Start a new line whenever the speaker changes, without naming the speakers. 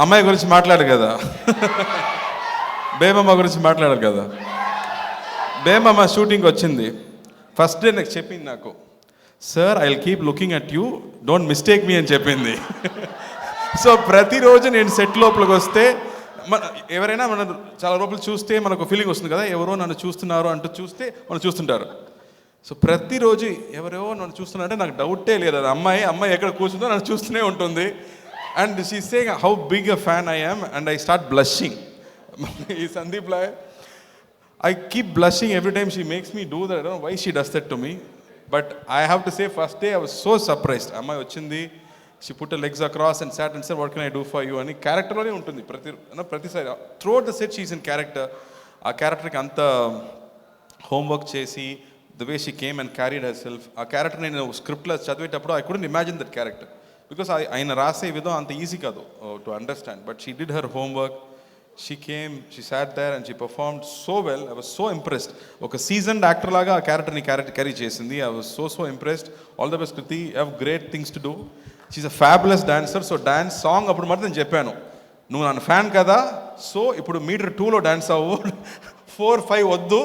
అమ్మాయి గురించి మాట్లాడు కదా, బేబమ్మ గురించి మాట్లాడారు కదా. బేబమ్మ షూటింగ్ వచ్చింది, ఫస్ట్ డే నాకు చెప్పింది, నాకు sir I will keep looking at you, don't mistake me అని చెప్పింది. సో ప్రతిరోజు నేను సెట్ లోపలికి వస్తే ఎవరైనా మన చాలా లోపల చూస్తే మనకు ఫీలింగ్ వస్తుంది కదా, ఎవరో నన్ను చూస్తున్నారు అంటూ చూస్తే మనం చూస్తుంటారు. సో ప్రతిరోజు ఎవరెవో నన్ను చూస్తున్నారంటే నాకు డౌటే లేదు, అది అమ్మాయి ఎక్కడ కూర్చుందో నన్ను చూస్తూనే ఉంటుంది. And she saying how big a fan I am and I start blushing. ఈ Sandeep లాయ్ I keep blushing every time she makes me do that. I don't know why she does that to me. But I have to say, first day I was so surprised. Amma ochindi, she put her legs across and sat and said, what can I do for you? Ani character lone untundi. Prati side. Throughout the set she is in character. Aa character ki anta homework chesi, the way she came and carried herself. Aa character nenu script la chadivetappudu I couldn't imagine that character. Because ayina rase vidham anta easy kadu to understand. But she did her homework. She came, she sat there and she performed so well. I was so impressed. Oka seasoned actor laga a character ni carry chesindi. I was so impressed. All the best Kriti, you have great things to do. She's a fabulous dancer. So dance song appudu matram nenu cheppanu, nu nan fan kada, so ippudu meter 2 lo dance avvu, 4 5 oddu.